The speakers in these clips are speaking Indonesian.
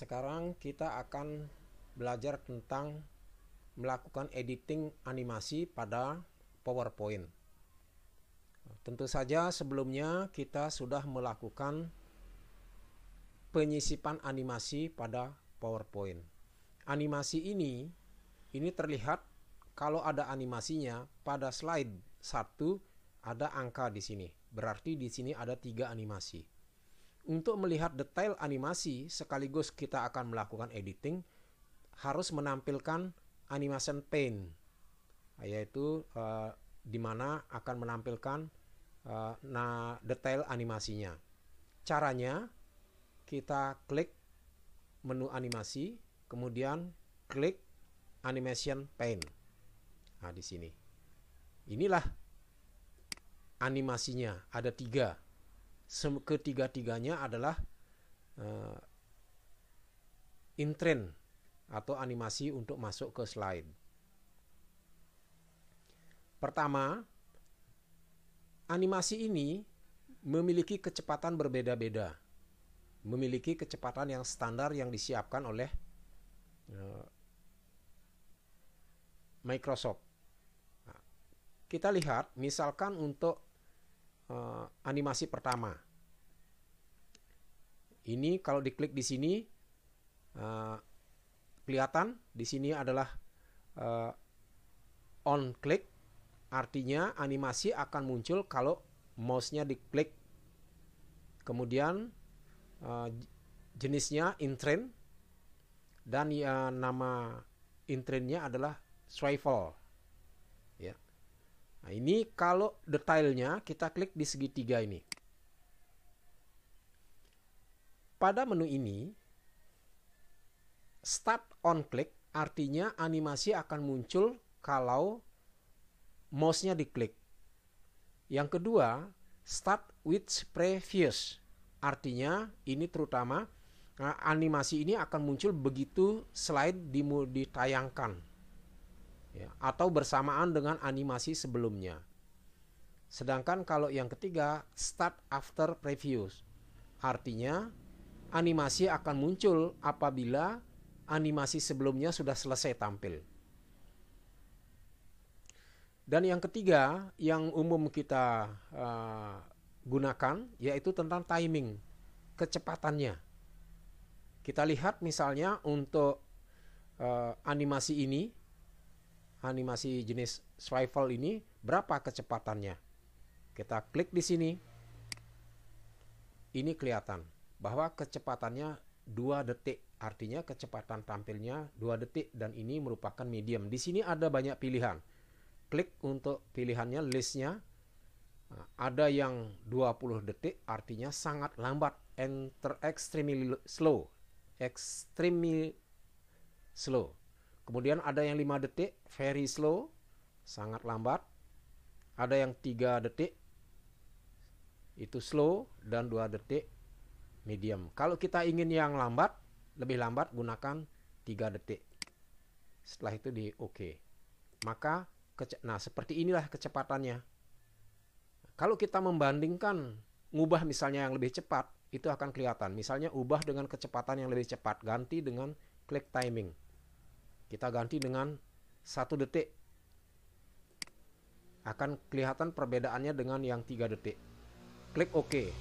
Sekarang kita akan belajar tentang melakukan editing animasi pada PowerPoint. Tentu saja sebelumnya kita sudah melakukan penyisipan animasi pada PowerPoint. Animasi ini terlihat kalau ada animasinya pada slide 1 ada angka di sini. Berarti di sini ada 3 animasi. Untuk melihat detail animasi sekaligus kita akan melakukan editing, harus menampilkan animation pane, yaitu di mana akan menampilkan detail animasinya. Caranya kita klik menu animasi, kemudian klik animation pane. Nah, di sini. Inilah animasinya, ada 3. Ketiga-tiganya adalah in-train atau animasi untuk masuk ke slide. Pertama, animasi ini memiliki kecepatan berbeda-beda. Memiliki kecepatan yang standar yang disiapkan oleh Microsoft. Nah, kita lihat misalkan untuk animasi pertama. Ini kalau diklik di sini kelihatan di sini adalah on click, artinya animasi akan muncul kalau mouse-nya diklik. Kemudian jenisnya in-train dan nama in-train-nya adalah swivel. Ya. Nah, ini kalau detailnya kita klik di segitiga ini. Pada menu ini, start on click artinya animasi akan muncul kalau mouse-nya diklik. Yang kedua, start with previous artinya ini terutama animasi ini akan muncul begitu slide ditayangkan. Ya, atau bersamaan dengan animasi sebelumnya. Sedangkan kalau yang ketiga, start after previous, artinya animasi akan muncul apabila animasi sebelumnya sudah selesai tampil. Dan yang ketiga yang umum kita gunakan yaitu tentang timing, kecepatannya. Kita lihat misalnya untuk animasi ini, animasi jenis swivel ini berapa kecepatannya. Kita klik di sini. Ini kelihatan bahwa kecepatannya 2 detik. Artinya kecepatan tampilnya 2 detik dan ini merupakan medium. Di sini ada banyak pilihan. Klik untuk pilihannya, listnya. Ada yang 20 detik artinya sangat lambat, extremely slow. Extremely slow. Kemudian ada yang 5 detik, very slow, sangat lambat. Ada yang 3 detik, itu slow, dan 2 detik, medium. Kalau kita ingin yang lambat, lebih lambat, gunakan 3 detik. Setelah itu di OK. Maka, seperti inilah kecepatannya. Kalau kita membandingkan, ngubah misalnya yang lebih cepat, itu akan kelihatan. Misalnya ubah dengan kecepatan yang lebih cepat, ganti dengan klik timing. Kita ganti dengan 1 detik. Akan kelihatan perbedaannya dengan yang 3 detik. Klik OK.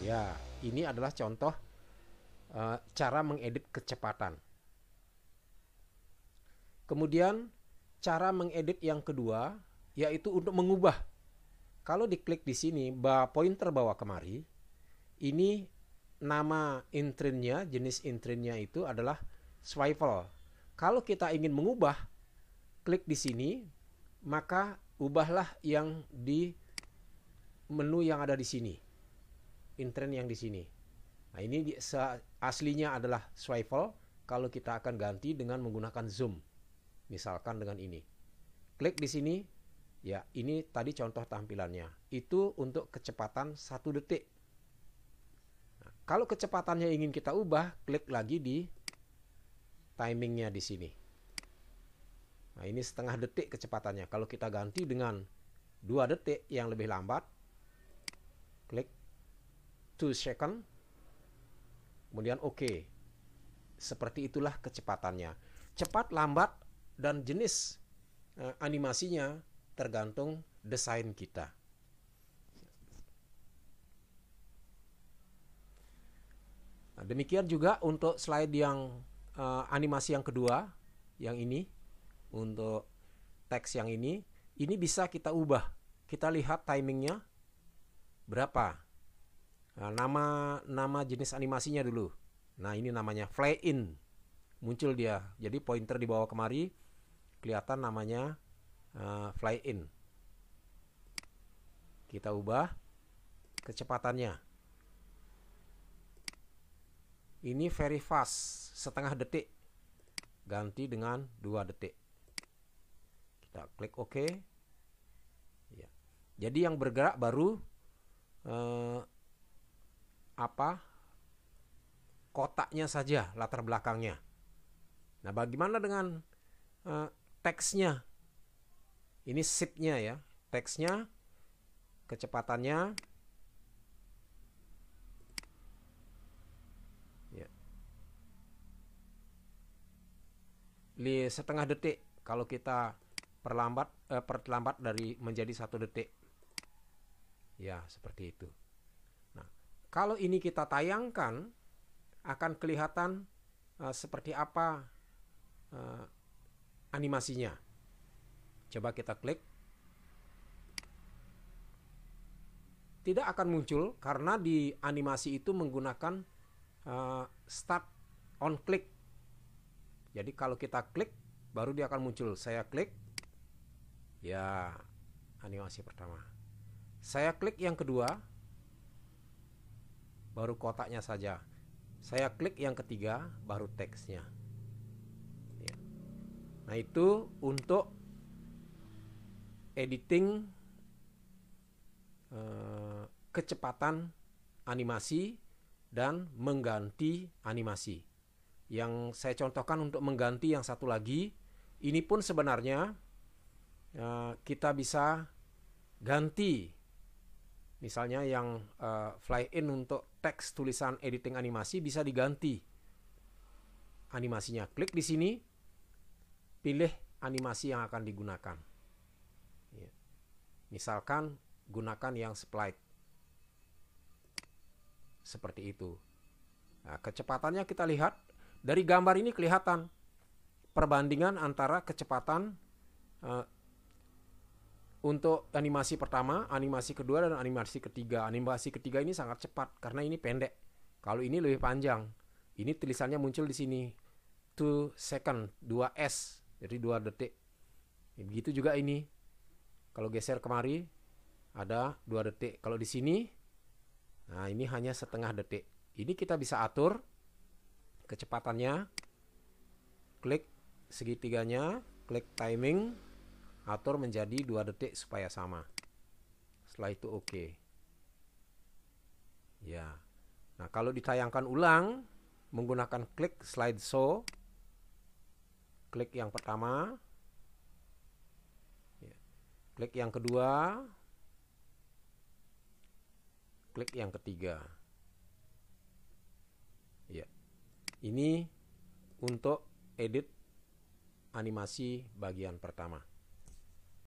Ya, ini adalah contoh cara mengedit kecepatan. Kemudian cara mengedit yang kedua yaitu untuk mengubah. Kalau diklik di sini, pointer bawah kemari, ini nama in-train-nya, jenis in-train-nya itu adalah swivel. Kalau kita ingin mengubah, klik di sini, maka ubahlah yang di menu yang ada di sini. In-train yang di sini. Nah, ini aslinya adalah swivel. Kalau kita akan ganti dengan menggunakan zoom. Misalkan dengan ini. Klik di sini. Ya, ini tadi contoh tampilannya. Itu untuk kecepatan 1 detik. Nah, kalau kecepatannya ingin kita ubah, klik lagi di timingnya di sini. Nah, ini setengah detik kecepatannya. Kalau kita ganti dengan 2 detik yang lebih lambat, klik 2 second, kemudian OK. Seperti itulah kecepatannya. Cepat, lambat, dan jenis animasinya tergantung desain kita. Nah, demikian juga untuk slide yang animasi yang kedua, yang ini, untuk teks yang ini bisa kita ubah. Kita lihat timingnya berapa. Nah, nama jenis animasinya dulu. Nah, ini namanya fly in. Muncul dia. Jadi pointer di bawah kemari kelihatan namanya fly in. Kita ubah kecepatannya. Ini very fast, setengah detik. Ganti dengan 2 detik. Kita klik OK. Ya. Jadi yang bergerak baru kotaknya saja, latar belakangnya. Nah, bagaimana dengan teksnya? Ini shift-nya ya. Teksnya, kecepatannya. Ya. Setengah detik kalau kita perlambat dari menjadi 1 detik. Ya, seperti itu. Nah, kalau ini kita tayangkan, akan kelihatan seperti apa animasinya. Coba kita klik. Tidak akan muncul karena di animasi itu menggunakan start on click. Jadi kalau kita klik baru dia akan muncul. Saya klik. Ya, animasi pertama. Saya klik yang kedua, baru kotaknya saja. Saya klik yang ketiga, baru teksnya. Ya. Nah, itu untuk editing kecepatan animasi dan mengganti animasi. Yang saya contohkan untuk mengganti yang satu lagi, ini pun sebenarnya kita bisa ganti. Misalnya yang fly in untuk teks tulisan editing animasi bisa diganti animasinya. Klik di sini, pilih animasi yang akan digunakan. Ya. Misalkan gunakan yang slide. Seperti itu. Nah, kecepatannya kita lihat dari gambar ini kelihatan perbandingan antara kecepatan untuk animasi pertama, animasi kedua, dan animasi ketiga. Animasi ketiga ini sangat cepat karena ini pendek. Kalau ini lebih panjang. Ini tulisannya muncul di sini 2 second, 2S, jadi 2 detik. Begitu juga ini. Kalau geser kemari ada 2 detik. Kalau di sini, nah ini hanya setengah detik. Ini kita bisa atur kecepatannya. Klik segitiganya, klik timing, atur menjadi 2 detik supaya sama. Setelah itu OK. Ya. Nah, kalau ditayangkan ulang menggunakan klik slide show, klik yang pertama, ya. Klik yang kedua, klik yang ketiga. Ya. Ini untuk edit animasi bagian pertama.